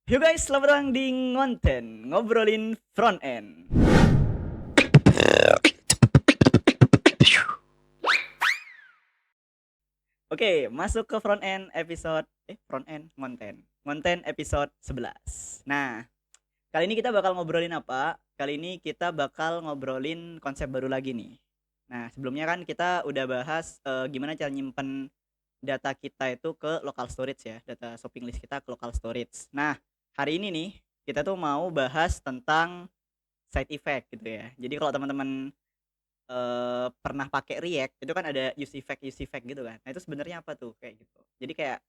Yo guys, selamat datang di Ngonten, ngobrolin front end. Oke, masuk ke front end episode front end ngonten. Ngonten episode 11. Nah, kali ini kita bakal ngobrolin apa? Kali ini kita bakal ngobrolin konsep baru lagi nih. Nah, sebelumnya kan kita udah bahas gimana cara nyimpen data kita itu ke local storage ya, data shopping list kita ke local storage. Nah, hari ini nih kita tuh mau bahas tentang side effect gitu ya. Jadi kalau teman-teman pernah pakai React itu kan ada use effect gitu kan. Nah, itu sebenarnya apa tuh kayak gitu. Jadi kayak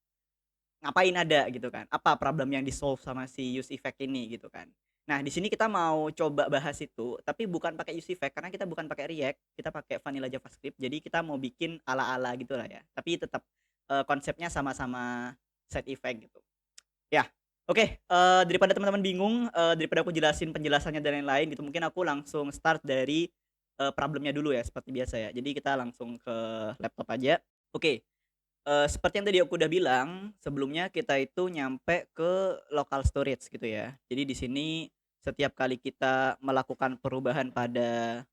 ngapain ada gitu kan. Apa problem yang di-solve sama si use effect ini gitu kan. Nah, di sini kita mau coba bahas itu, tapi bukan pakai use effect karena kita bukan pakai React, kita pakai vanilla JavaScript. Jadi kita mau bikin ala-ala gitu lah ya. Tapi tetap konsepnya sama-sama side effect gitu. Ya. Oke, daripada teman-teman bingung, daripada aku jelasin penjelasannya dan lain-lain gitu, mungkin aku langsung start dari problemnya dulu ya seperti biasa ya. Jadi kita langsung ke laptop aja. Oke, seperti yang tadi aku udah bilang, sebelumnya kita itu nyampe ke local storage gitu ya. Jadi di sini setiap kali kita melakukan perubahan pada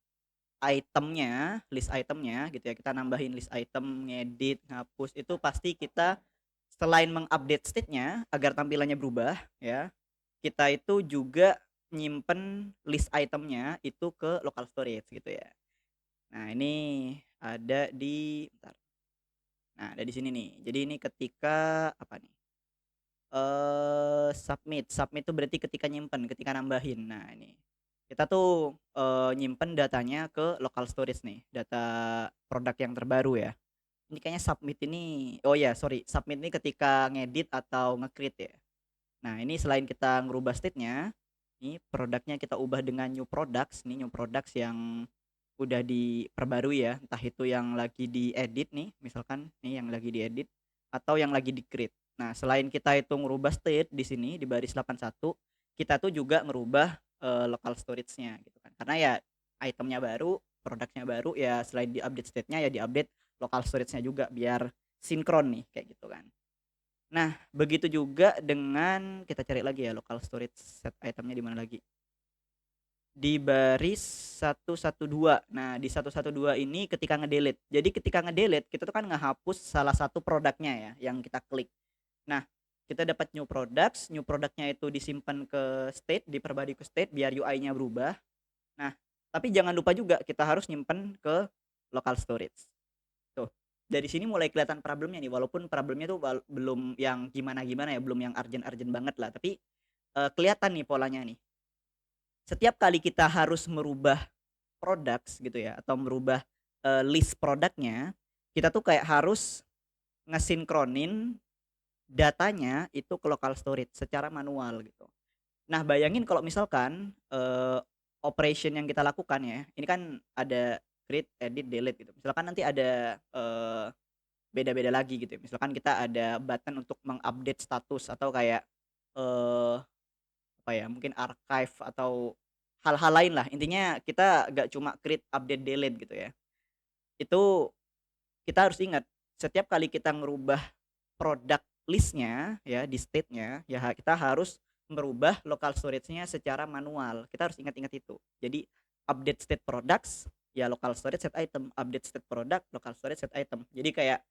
itemnya, list itemnya gitu ya, kita nambahin list item, ngedit, ngapus, itu pasti kita selain mengupdate state-nya agar tampilannya berubah ya, kita itu juga nyimpen list itemnya itu ke local storage gitu ya. Nah, ini ada di bentar. Nah, ada di sini nih. Jadi ini ketika apa nih? Submit. Submit itu berarti ketika nyimpen, ketika nambahin. Nah, ini. Kita tuh nyimpen datanya ke local storage nih, data produk yang terbaru ya. Ini kayaknya submit ini, oh ya, sorry, submit ini ketika ngedit atau nge-create ya. Nah, ini selain kita ngerubah state-nya, ini produknya kita ubah dengan new products, nih new products yang udah diperbarui ya, entah itu yang lagi diedit nih, misalkan nih yang lagi diedit atau yang lagi di-create. Nah, selain kita itu ngerubah state di sini di baris 81, kita tuh juga ngerubah local storage-nya gitu kan. Karena ya itemnya baru, produknya baru, ya selain di-update state-nya ya di-update local storage-nya juga biar sinkron nih kayak gitu kan. Nah, begitu juga dengan kita cari lagi ya local storage set itemnya di mana lagi. Di baris 112. Nah, di 112 ini ketika ngedelete. Jadi ketika ngedelete kita tuh kan ngehapus salah satu produknya ya yang kita klik. Nah, kita dapat new products, new produknya itu disimpan ke state, diperbarui ke state biar UI-nya berubah. Nah, tapi jangan lupa juga kita harus nyimpen ke local storage. Tuh, dari sini mulai kelihatan problemnya nih, walaupun problemnya tuh belum yang gimana-gimana ya, belum yang urgent-urgent banget lah, tapi kelihatan nih polanya nih. Setiap kali kita harus merubah products gitu ya atau merubah list produknya, kita tuh kayak harus ngesinkronin datanya itu ke local storage secara manual gitu. Nah, bayangin kalau misalkan operation yang kita lakukan ya, ini kan ada create, edit, delete gitu. Misalkan nanti ada beda-beda lagi gitu ya. Misalkan kita ada button untuk mengupdate status atau kayak eh apa ya, mungkin archive atau hal-hal lain lah. Intinya kita gak cuma create, update, delete gitu ya. Itu kita harus ingat setiap kali kita ngerubah produk listnya ya di state-nya ya kita harus merubah local storage-nya secara manual. Kita harus ingat-ingat itu. Jadi update state products ya local storage set item, update state product local storage set item. Jadi kayak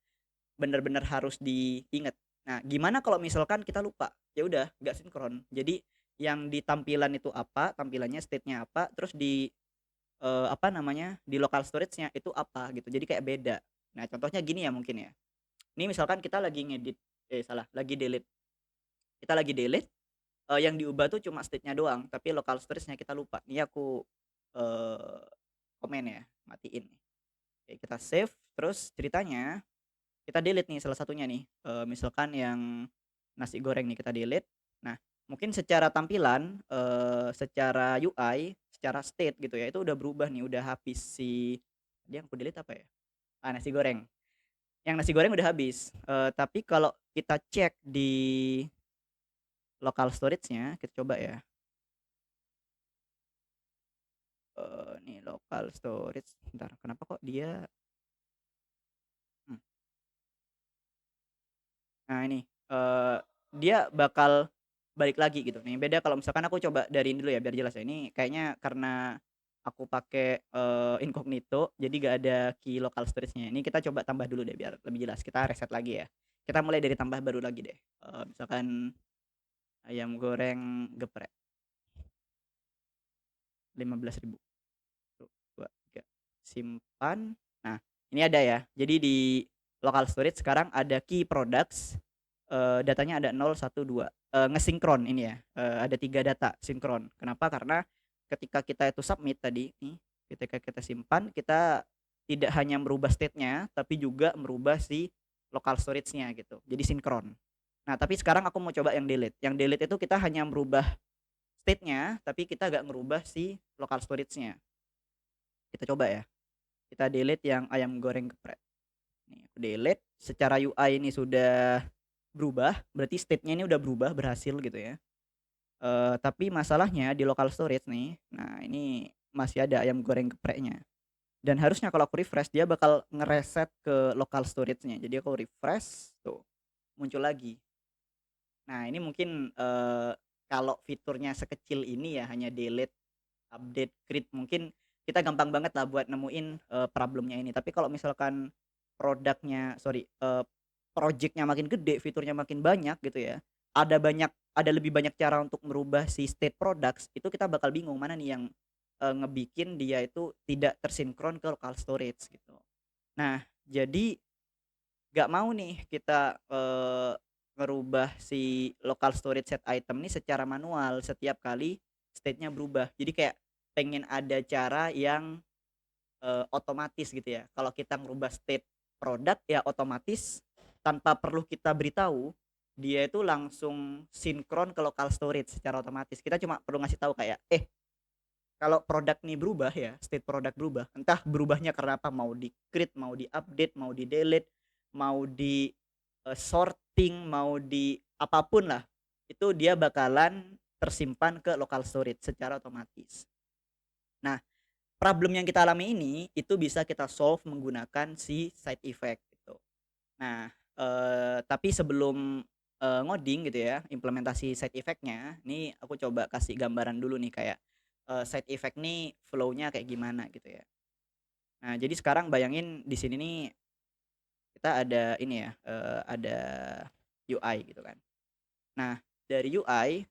bener-bener harus diingat. Nah, gimana kalau misalkan kita lupa? Ya udah, nggak sinkron. Jadi yang di tampilan itu apa, tampilannya state-nya apa, terus di apa namanya, di local storage-nya itu apa gitu. Jadi kayak beda. Nah, contohnya gini ya mungkin ya. Ini misalkan kita lagi ngedit, salah, lagi delete. Kita lagi delete, yang diubah tuh cuma state-nya doang, tapi local storage-nya kita lupa. Ini aku eh, komen ya, matiin nih. Oke, kita save, terus ceritanya kita delete nih salah satunya nih, misalkan yang nasi goreng nih kita delete. Nah, mungkin secara tampilan, secara UI, secara state gitu ya, itu udah berubah nih, udah habis si tadi yang aku delete apa ya? Nasi goreng. Yang nasi goreng udah habis, tapi kalau kita cek di local storage-nya, kita coba ya, nih local storage, bentar kenapa kok dia mmm, nah ini, dia bakal balik lagi gitu. Nih beda kalau misalkan aku coba dari ini dulu ya biar jelas ya. Ini kayaknya karena aku pakai, incognito jadi gak ada key local storage-nya. Ini kita coba tambah dulu deh biar lebih jelas. Kita reset lagi ya. Kita mulai dari tambah baru lagi deh. Misalkan ayam goreng geprek 15.000. 1, 2, 3. Simpan. Nah, ini ada ya. Jadi di local storage sekarang ada key products, datanya ada 0, 1, 2. Ngesinkron ini ya. Ada 3 data sinkron. Kenapa? Karena ketika kita itu submit tadi nih, ketika kita simpan, kita tidak hanya merubah state-nya, tapi juga merubah si local storage-nya gitu. Jadi sinkron. Nah, tapi sekarang aku mau coba yang delete. Yang delete itu kita hanya merubah state-nya, tapi kita nggak ngerubah si local storage-nya. Kita coba ya. Kita delete yang ayam goreng geprek. Nih, aku delete. Secara UI ini sudah berubah, berarti state-nya ini udah berubah, berhasil gitu ya. Tapi masalahnya di local storage nih, nah ini masih ada ayam goreng gepreknya. Dan harusnya kalau aku refresh dia bakal ngereset ke local storage-nya. Jadi aku refresh, tuh muncul lagi. Nah ini mungkin kalau fiturnya sekecil ini ya hanya delete, update, create mungkin kita gampang banget lah buat nemuin problemnya ini. Tapi kalau misalkan produknya, sorry, project-nya makin gede, fiturnya makin banyak gitu ya. Ada lebih banyak cara untuk merubah si state products, itu kita bakal bingung mana nih yang ngebikin dia itu tidak tersinkron ke local storage gitu. Nah, jadi nggak mau nih kita ngerubah si local storage set item nih secara manual setiap kali state-nya berubah. Jadi kayak pengen ada cara yang otomatis gitu ya. Kalau kita ngerubah state produk ya otomatis tanpa perlu kita beritahu, dia itu langsung sinkron ke local storage secara otomatis. Kita cuma perlu ngasih tahu kayak, kalau produk nih berubah ya, state produk berubah, entah berubahnya karena apa, mau di-create, mau di-update, mau di-delete, mau di sorting, mau di apapun lah, itu dia bakalan tersimpan ke local storage secara otomatis. Nah, problem yang kita alami ini itu bisa kita solve menggunakan si side effect gitu. Nah, tapi sebelum ngoding gitu ya, implementasi side effect-nya, ini aku coba kasih gambaran dulu nih kayak side effect nih flow-nya kayak gimana gitu ya. Nah, jadi sekarang bayangin di sini nih kita ada ini ya, ada UI gitu kan. Nah, dari UI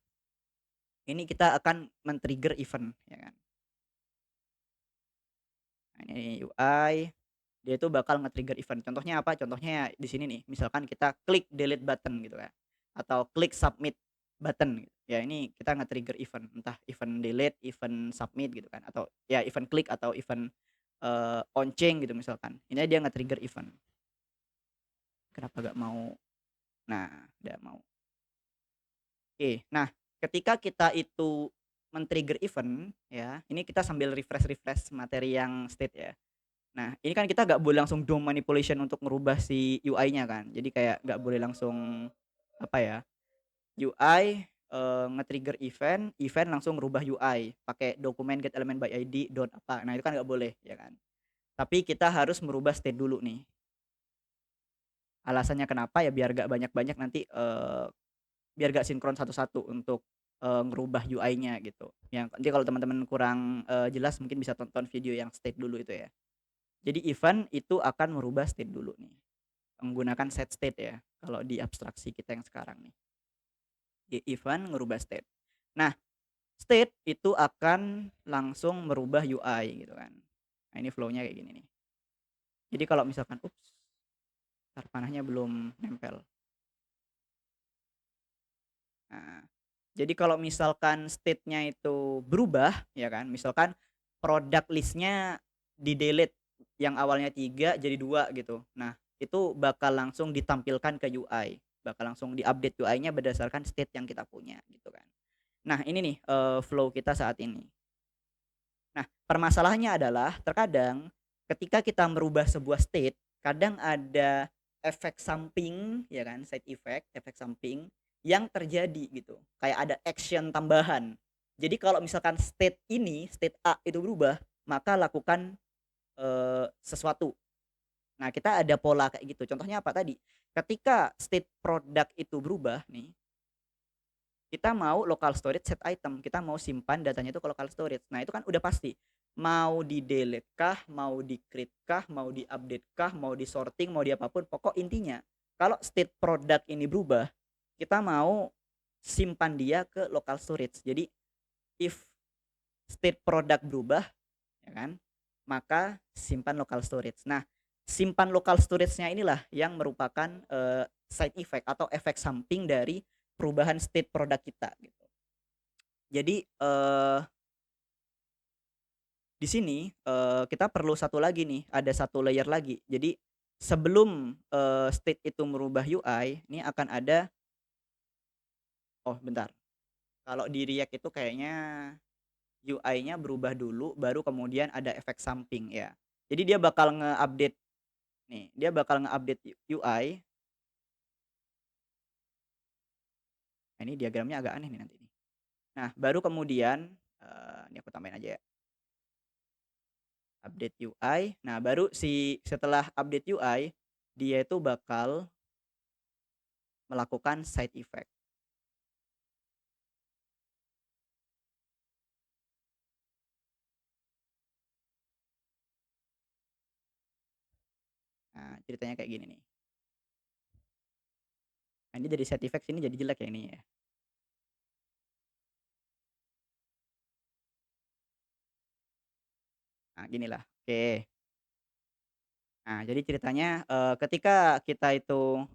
ini kita akan men-trigger event ya kan. Nah, ini UI, dia itu bakal nge-trigger event. Contohnya apa? Contohnya di sini nih, misalkan kita klik delete button gitu kan, atau klik submit button gitu. Ya ini kita nge-trigger event, entah event delete, event submit gitu kan, atau ya event klik atau event on change gitu misalkan. Ini dia nge-trigger event. Kenapa gak mau? Nah, udah mau. Oke, nah ketika kita itu men-trigger event ya, ini kita sambil refresh-refresh materi yang state ya. Nah, ini kan kita nggak boleh langsung DOM manipulation untuk ngerubah si UI-nya kan. Jadi kayak nggak boleh langsung apa ya, UI nge-trigger event, event langsung ngerubah UI pakai dokumen get element by ID dot apa. Nah, itu kan nggak boleh ya kan. Tapi kita harus merubah state dulu nih. Alasannya kenapa ya biar nggak banyak-banyak nanti biar nggak sinkron satu-satu untuk ngerubah UI-nya gitu. Yang nanti kalau teman-teman kurang jelas mungkin bisa tonton video yang state dulu itu ya. Jadi event itu akan merubah state dulu nih. Menggunakan set state ya, kalau di abstraksi kita yang sekarang nih. Di event ngerubah state. Nah, state itu akan langsung merubah UI gitu kan. Nah, ini flow-nya kayak gini nih. Jadi kalau misalkan entar panahnya belum nempel. Nah, jadi kalau misalkan state-nya itu berubah ya kan, misalkan product list-nya di-delete yang awalnya 3 jadi 2 gitu. Nah, itu bakal langsung ditampilkan ke UI, bakal langsung di-update UI-nya berdasarkan state yang kita punya gitu kan. Nah, ini nih flow kita saat ini. Nah, permasalahannya adalah terkadang ketika kita merubah sebuah state, kadang ada efek samping ya kan, side effect, efek samping yang terjadi gitu. Kayak ada action tambahan. Jadi kalau misalkan state ini, state A itu berubah, maka lakukan sesuatu. Nah, kita ada pola kayak gitu. Contohnya apa tadi? Ketika state produk itu berubah nih, kita mau local storage set item, kita mau simpan datanya itu ke local storage. Nah, itu kan udah pasti. Mau di-delete kah, mau di-create kah, mau di-update kah, mau di-sorting, mau di apapun, pokok intinya kalau state product ini berubah, kita mau simpan dia ke local storage. Jadi if state product berubah, ya kan, maka simpan local storage. Nah, simpan local storage-nya inilah yang merupakan side effect atau efek samping dari perubahan state product kita gitu. Jadi di sini kita perlu satu lagi nih, ada satu layer lagi. Jadi sebelum state itu merubah UI, ini akan ada, oh bentar, kalau di React itu kayaknya UI-nya berubah dulu, baru kemudian ada efek samping ya. Jadi dia bakal nge-update nih, dia bakal nge-update UI. Nah, ini diagramnya agak aneh nih nanti nih. Nah, baru kemudian ini aku tambahin aja ya, update UI. Nah, baru setelah update UI, dia itu bakal melakukan side effect. Nah, ceritanya kayak gini nih. Nah, ini dari side effect sini jadi jelek ya ini ya. Nah, ginilah. Oke. Nah, jadi ceritanya, ketika kita itu,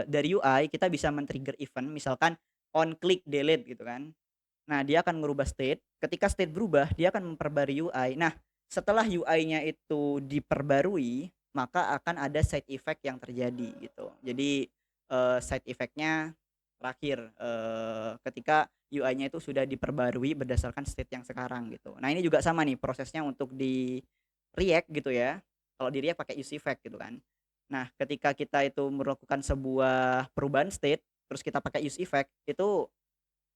dari UI kita bisa men-trigger event misalkan on click delete gitu kan. Nah, dia akan merubah state, ketika state berubah dia akan memperbarui UI. Nah, setelah UI-nya itu diperbarui, maka akan ada side effect yang terjadi gitu. Jadi, side effect-nya terakhir, ketika UI-nya itu sudah diperbarui berdasarkan state yang sekarang gitu. Nah, ini juga sama nih prosesnya untuk di React gitu ya. Kalau di React pakai use effect gitu kan. Nah, ketika kita itu melakukan sebuah perubahan state, terus kita pakai use effect, itu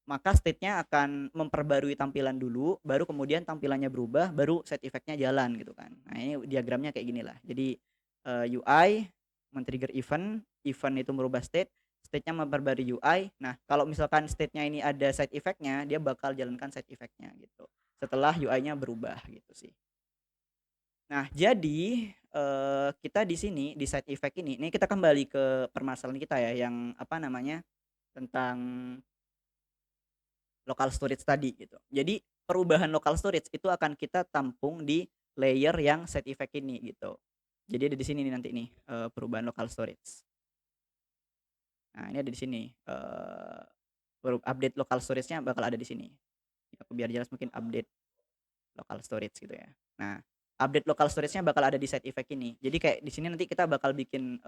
maka state-nya akan memperbarui tampilan dulu, baru kemudian tampilannya berubah, baru side effect-nya jalan gitu kan. Nah, ini diagramnya kayak ginilah. Jadi UI men-trigger event, event itu merubah state, state-nya memperbarui UI. Nah, kalau misalkan state-nya ini ada side effect-nya, dia bakal jalankan side effect-nya gitu. Setelah UI-nya berubah gitu sih. Nah, jadi kita di sini di side effect ini kita kembali ke permasalahan kita ya yang apa namanya, tentang local storage tadi gitu. Jadi perubahan local storage itu akan kita tampung di layer yang side effect ini gitu. Jadi ada di sini nih nanti nih, perubahan local storage. Nah, ini ada di sini, update local storage-nya bakal ada di sini. Aku biar jelas mungkin update local storage gitu ya. Nah, update local storage-nya bakal ada di side effect ini. Jadi kayak di sini nanti kita bakal bikin,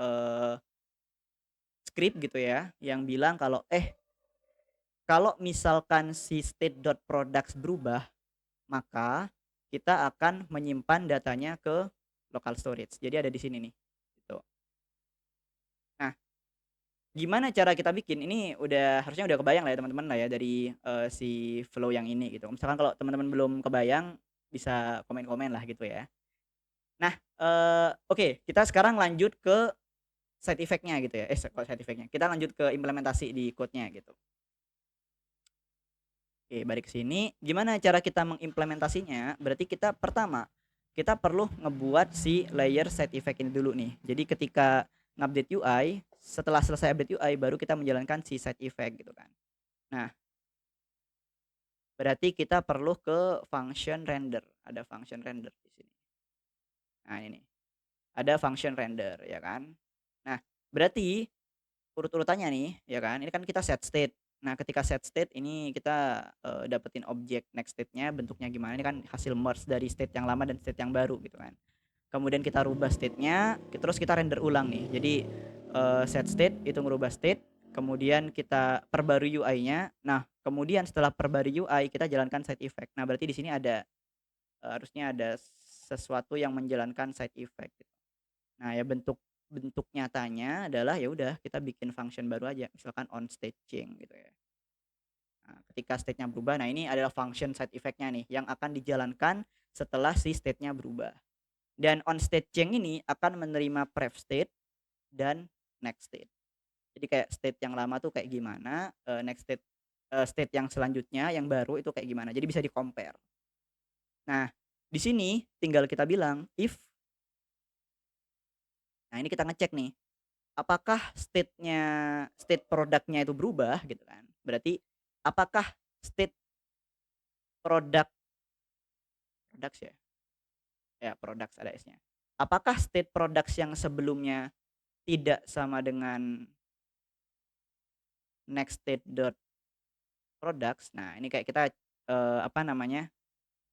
script gitu ya, yang bilang kalau, kalau misalkan si state.products berubah, maka kita akan menyimpan datanya ke local storage. Jadi ada di sini nih, gitu. Nah, gimana cara kita bikin? Ini harusnya udah kebayang lah ya teman-teman lah ya dari, si flow yang ini gitu. Misalkan kalau teman-teman belum kebayang, bisa komen-komen lah gitu ya. Nah, oke, kita sekarang lanjut ke side effect-nya gitu ya. Kok side effect-nya, kita lanjut ke implementasi di code-nya gitu. Oke, balik ke sini. Gimana cara kita mengimplementasinya? Berarti kita pertama, kita perlu ngebuat si layer side effect ini dulu nih. Jadi ketika ngupdate UI, setelah selesai update UI baru kita menjalankan si side effect gitu kan. Nah, berarti kita perlu ke function render. Ada function render di sini. Nah, ini. Ada function render ya kan. Nah, berarti urut-urutannya nih, ya kan, ini kan kita set state. Nah, ketika set state ini kita, dapetin objek next state-nya bentuknya gimana, ini kan hasil merge dari state yang lama dan state yang baru gitu kan. Kemudian kita rubah state-nya, terus kita render ulang nih. Jadi, set state itu ngerubah state, kemudian kita perbarui UI-nya. Nah, kemudian setelah perbarui UI kita jalankan side effect. Nah, berarti di sini ada, harusnya ada sesuatu yang menjalankan side effect gitu. Nah, ya bentuk bentuk nyatanya adalah ya udah kita bikin function baru aja, misalkan on staging gitu ya. Nah, ketika state-nya berubah, nah ini adalah function side effect-nya nih yang akan dijalankan setelah si state-nya berubah. Dan on staging ini akan menerima pref state dan next state. Jadi kayak state yang lama tuh kayak gimana, next state state yang selanjutnya yang baru itu kayak gimana. Jadi bisa di-compare. Nah, di sini tinggal kita bilang if, nah ini kita ngecek nih, apakah state produknya itu berubah gitu kan. Berarti apakah state produk products ya? Ya, products ada S-nya. Apakah state products yang sebelumnya tidak sama dengan next state dot products. Nah, ini kayak kita, apa namanya,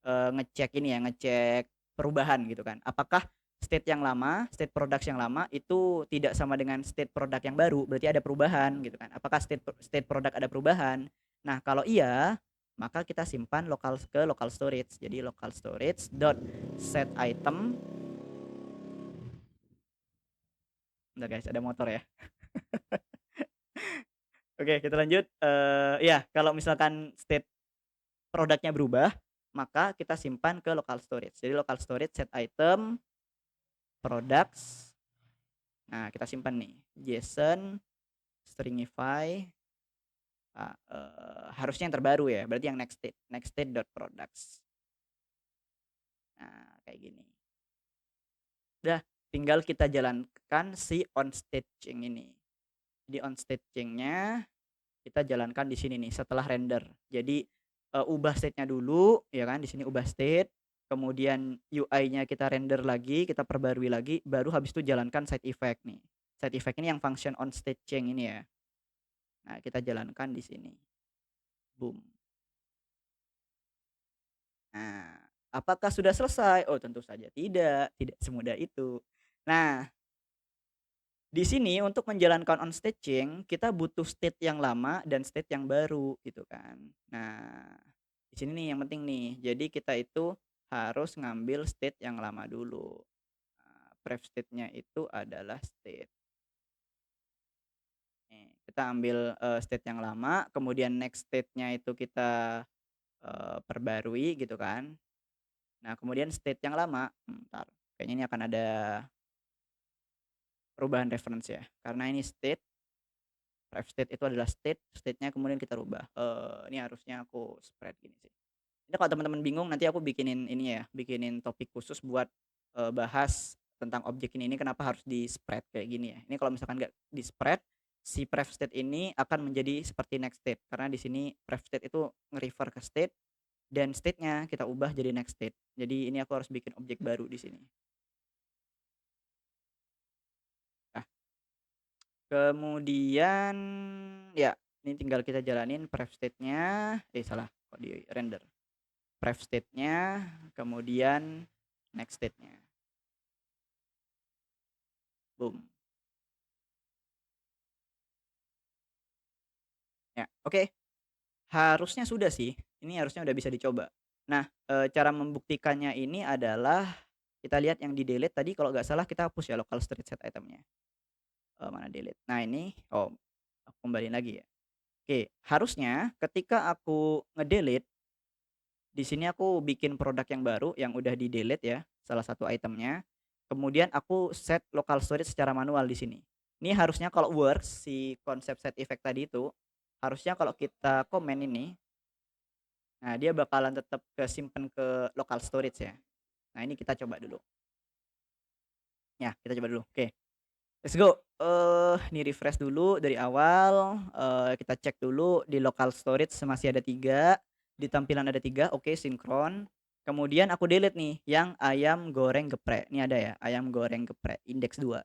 ngecek ini ya, ngecek perubahan gitu kan. Apakah state products yang lama itu tidak sama dengan state product yang baru, berarti ada perubahan gitu kan. Apakah state product ada perubahan? Nah, kalau iya, maka kita simpan local storage. Jadi local storage dot set item. Bentar guys, ada motor ya. Oke, kita lanjut. Iya, kalau misalkan state produknya berubah, maka kita simpan ke local storage. Jadi local storage set item products. Nah, kita simpan nih JSON stringify, harusnya yang terbaru ya, berarti yang next state dot products. Nah, kayak gini. Udah, tinggal kita jalankan si onStaging ini. Jadi onStaging-nya kita jalankan di sini nih setelah render. Jadi ubah state-nya dulu ya kan, di sini ubah state, kemudian UI-nya kita render lagi, kita perbarui lagi, baru habis itu jalankan side effect nih. Side effect ini yang function onStaging ini ya. Nah, kita jalankan di sini. Boom. Nah, apakah sudah selesai? Oh, tentu saja tidak semudah itu. Nah, di sini untuk menjalankan on-staging, kita butuh state yang lama dan state yang baru gitu kan. Nah, di sini nih yang penting nih. Jadi kita itu harus ngambil state yang lama dulu. Pref state-nya itu adalah state. Nih, kita ambil state yang lama, kemudian next state-nya itu kita perbarui gitu kan. Nah, kemudian state yang lama, bentar, kayaknya ini akan ada perubahan reference ya. Karena ini state, ref state itu adalah state-nya kemudian kita rubah. Ini harusnya aku spread gini sih. Ini kalau teman-teman bingung nanti aku bikinin ini ya, bikinin topik khusus buat bahas tentang objek ini kenapa harus di-spread kayak gini ya. Ini kalau misalkan nggak di-spread, si pref state ini akan menjadi seperti next state karena di sini pref state itu nge-refer ke state dan state-nya kita ubah jadi next state. Jadi ini aku harus bikin objek baru di sini. Nah, kemudian ya ini tinggal kita jalanin pref state-nya, salah kok di render. Pref state-nya, kemudian next state-nya. Boom. Ya, oke. Harusnya sudah sih, ini harusnya udah bisa dicoba. Nah, cara membuktikannya ini adalah kita lihat yang di-delete tadi kalau nggak salah kita hapus ya local storage set item-nya. Mana delete. Nah ini, oh aku kembaliin lagi ya. Oke, harusnya ketika aku ngedelete, di sini aku bikin produk yang baru yang udah di-delete ya, salah satu itemnya. Kemudian aku set local storage secara manual di sini. Ini harusnya kalau works si konsep set effect tadi itu, harusnya kalau kita komen ini, nah dia bakalan tetap kesimpan ke local storage ya. Nah ini kita coba dulu. Ya, kita coba dulu. Oke, let's go. Ini refresh dulu dari awal, kita cek dulu di local storage masih ada 3, di tampilan ada 3, oke sinkron. Kemudian aku delete nih yang ayam goreng geprek, ini ada ya, ayam goreng geprek index 2,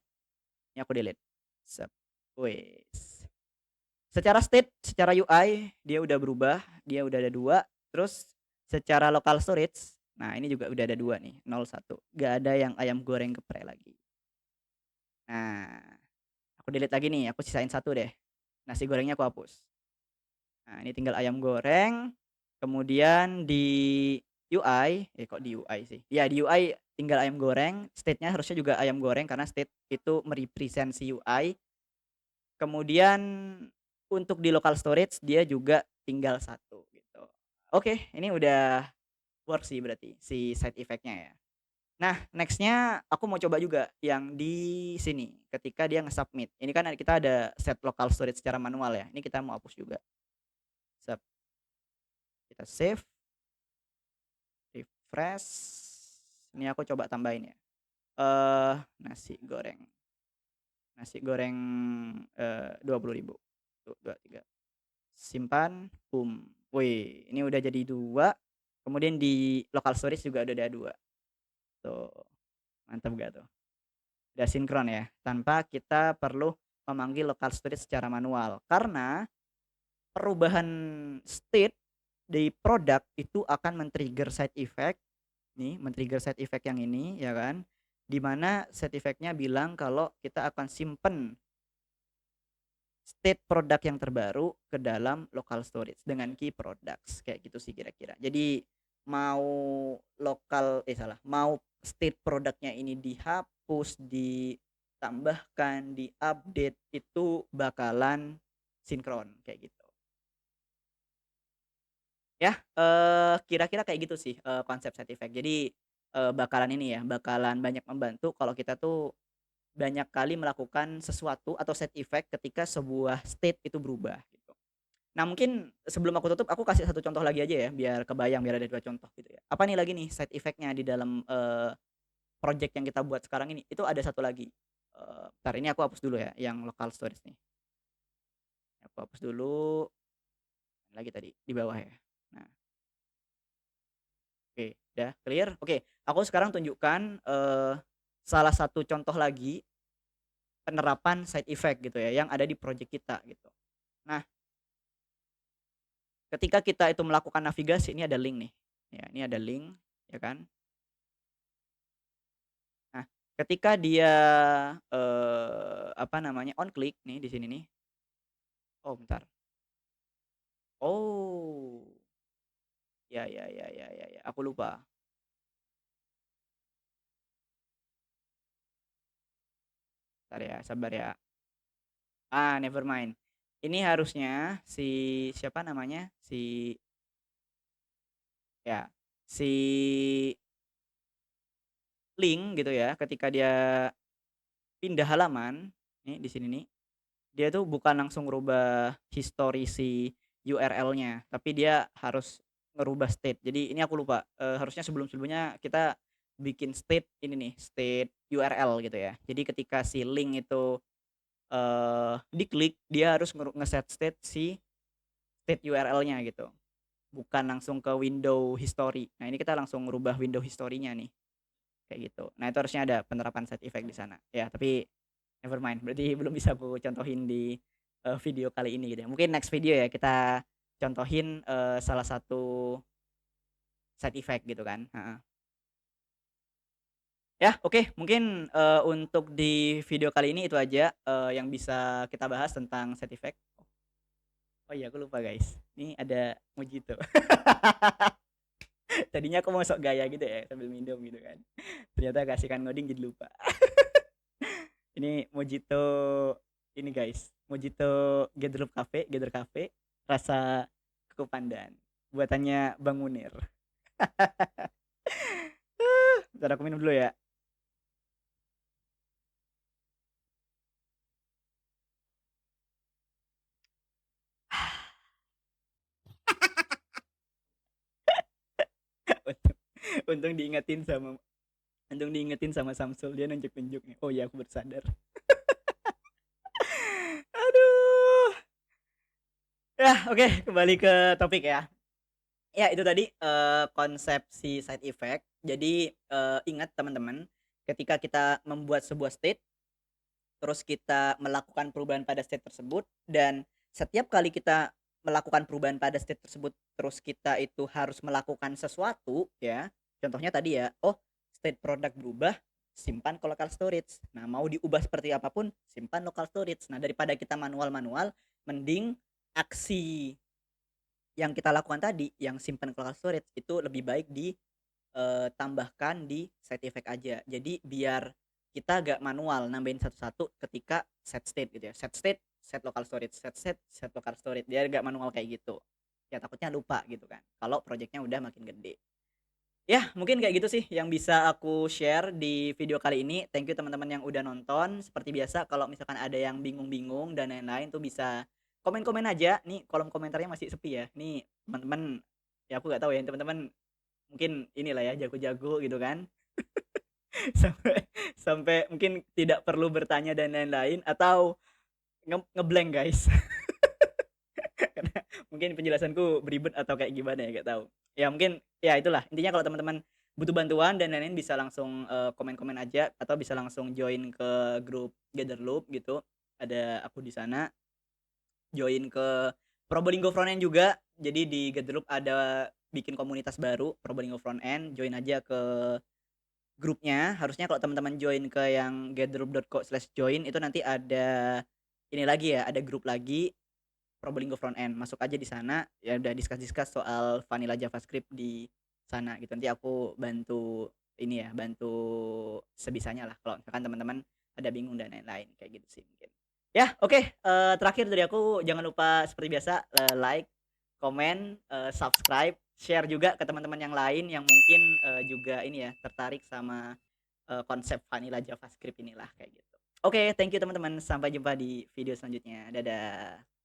ini aku delete. Sep, wes. Secara state, secara UI dia udah berubah, dia udah ada 2, terus secara local storage, nah ini juga udah ada 2 nih, 01, nggak ada yang ayam goreng geprek lagi. Nah, aku delete lagi nih, aku sisain 1 deh. Nasi gorengnya aku hapus. Nah, ini tinggal ayam goreng, kemudian di UI, kok di UI sih? Ya di UI tinggal ayam goreng, state-nya harusnya juga ayam goreng karena state itu merepresent si UI. Kemudian untuk di local storage dia juga tinggal 1 gitu. Oke, ini udah work sih berarti si side effect-nya ya. Nah, next-nya aku mau coba juga yang di sini, ketika dia nge-submit. Ini kan kita ada set local storage secara manual ya, ini kita mau hapus juga. Kita save, refresh. Ini aku coba tambahin ya. Nasi goreng. Nasi goreng 20.000. Tuh, 23. Simpan, Wih, ini udah jadi 2. Kemudian di local storage juga udah ada 2. Tuh, mantap gak tuh? Udah sinkron ya, tanpa kita perlu memanggil local storage secara manual. Karena perubahan state di produk itu akan men-trigger side effect nih, men-trigger side effect yang ini ya kan. Di mana side effect-nya bilang kalau kita akan simpen state produk yang terbaru ke dalam local storage dengan key products kayak gitu sih kira-kira. Jadi mau mau state produknya ini dihapus, ditambahkan, diupdate itu bakalan sinkron kayak gitu. Ya, kira-kira kayak gitu sih, konsep side effect. Jadi, bakalan banyak membantu kalau kita tuh banyak kali melakukan sesuatu atau side effect ketika sebuah state itu berubah gitu. Nah mungkin sebelum aku tutup aku kasih satu contoh lagi aja ya biar kebayang, biar ada 2 contoh gitu ya. Apa nih lagi nih side effect-nya di dalam, project yang kita buat sekarang ini, itu ada satu lagi, bentar ini aku hapus dulu ya yang local storage nih. Aku hapus dulu, lagi tadi di bawah ya. Nah, oke, udah clear? Oke, aku sekarang tunjukkan, salah satu contoh lagi penerapan side effect gitu ya yang ada di project kita gitu. Nah, ketika kita itu melakukan navigasi ini ada link nih, ya ini ada link ya kan. Nah, ketika dia, apa namanya, on click nih di sini nih. Oh bentar. Oh, ya, aku lupa. Bentar ya, sabar ya. Never mind. Ini harusnya si siapa namanya, ya, si link gitu ya, ketika dia pindah halaman, nih di sini nih, dia tuh bukan langsung ngerubah history si URL-nya, tapi dia harus ngerubah state. Jadi ini aku lupa, harusnya sebelum-sebelumnya kita bikin state ini nih, state URL gitu ya. Jadi ketika si link itu, diklik, dia harus nge-set state si state URL-nya gitu, bukan langsung ke window history. Nah, ini kita langsung ngerubah window history-nya nih, kayak gitu. Nah, itu harusnya ada penerapan side effect di sana. Ya, tapi never mind, berarti belum bisa aku contohin di, video kali ini gitu ya. Mungkin next video ya kita contohin, salah satu side effect gitu kan, heeh. Ya, oke, mungkin, untuk di video kali ini itu aja, yang bisa kita bahas tentang side effect. Oh iya, aku lupa guys, ini ada mojito. Tadinya aku mau sok gaya gitu ya sambil minum gitu kan. Ternyata kasihkan ngoding jadi lupa. Ini mojito ini guys, mojito Gather Cafe rasa kuku pandan. Buatannya Bang Munir. Bentar aku minum dulu ya. Untung, untung diingetin sama Samsul, dia nunjuk-nunjuk nih. Oh iya aku bersadar. Aduh. Ya, oke, kembali ke topik ya. Ya itu tadi, konsep si side effect. Jadi, ingat teman-teman, ketika kita membuat sebuah state, terus kita melakukan perubahan pada state tersebut, dan setiap kali kita melakukan perubahan pada state tersebut, terus kita itu harus melakukan sesuatu ya, contohnya tadi ya, oh state produk berubah, simpan ke local storage. Nah, mau diubah seperti apapun, simpan local storage. Nah, daripada kita manual-manual, mending aksi yang kita lakukan tadi, yang simpan ke local storage itu lebih baik tambahkan di side effect aja. Jadi biar kita gak manual nambahin satu-satu ketika set state gitu ya. Set state, set local storage, set state, set local storage. Dia gak manual kayak gitu. Ya takutnya lupa gitu kan. Kalau projectnya udah makin gede. Ya, mungkin kayak gitu sih yang bisa aku share di video kali ini. Thank you teman-teman yang udah nonton. Seperti biasa kalau misalkan ada yang bingung-bingung dan lain-lain tuh bisa komen-komen aja. Nih kolom komentarnya masih sepi ya. Nih teman-teman Ya aku nggak tahu ya teman-teman, mungkin inilah ya jago-jago gitu kan. Sampai sampai mungkin tidak perlu bertanya dan lain-lain, atau ngeblank guys. Karena mungkin penjelasanku beribet atau kayak gimana ya, nggak tahu. Ya mungkin ya itulah intinya, kalau teman-teman butuh bantuan dan lain-lain bisa langsung komen-komen aja, atau bisa langsung join ke grup Gatherloop gitu. Ada aku di sana. Join ke Probolinggo Frontend juga. Jadi di Gatherloop ada bikin komunitas baru Probolinggo Frontend. Join aja ke grupnya. Harusnya kalau teman-teman join ke yang gatherloop.co/join itu nanti ada ini lagi ya, ada grup lagi Probolinggo Frontend. Masuk aja di sana, ya udah discuss soal vanilla JavaScript di sana gitu. Nanti aku bantu ini ya, bantu sebisanya lah kalau misalkan teman-teman ada bingung dan lain-lain kayak gitu sih mungkin. Ya, oke, terakhir dari aku jangan lupa seperti biasa, like, komen, subscribe, share juga ke teman-teman yang lain yang mungkin juga ini ya tertarik sama konsep vanilla JavaScript inilah kayak gitu. Oke, thank you teman-teman. Sampai jumpa di video selanjutnya. Dadah.